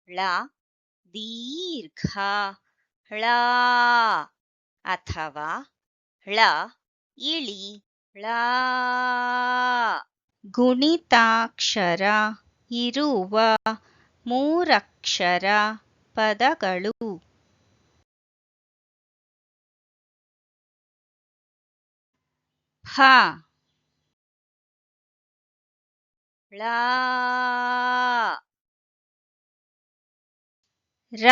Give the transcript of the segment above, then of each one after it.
ಳ ದೀರ್ಘ ಳ ಅಥವಾ ಳ ಇಳಿ ಳ ಗುಣಿತಾಕ್ಷರ ಇರುವ ಮೂರಕ್ಷರ ಪದಗಳು ಫ ಳ ರ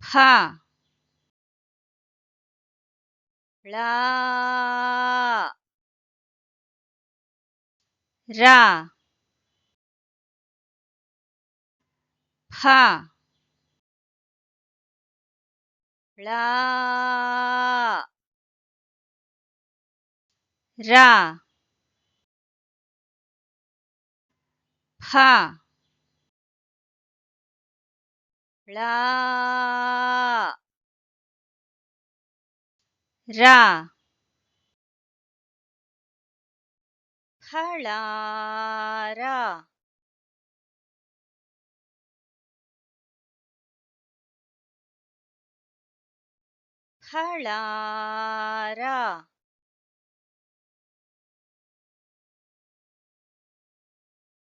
ಫ ಳ ರ ಫ ಳ ರ ಫ ಳ ರ ಫಳಾರ ಫಳಾರ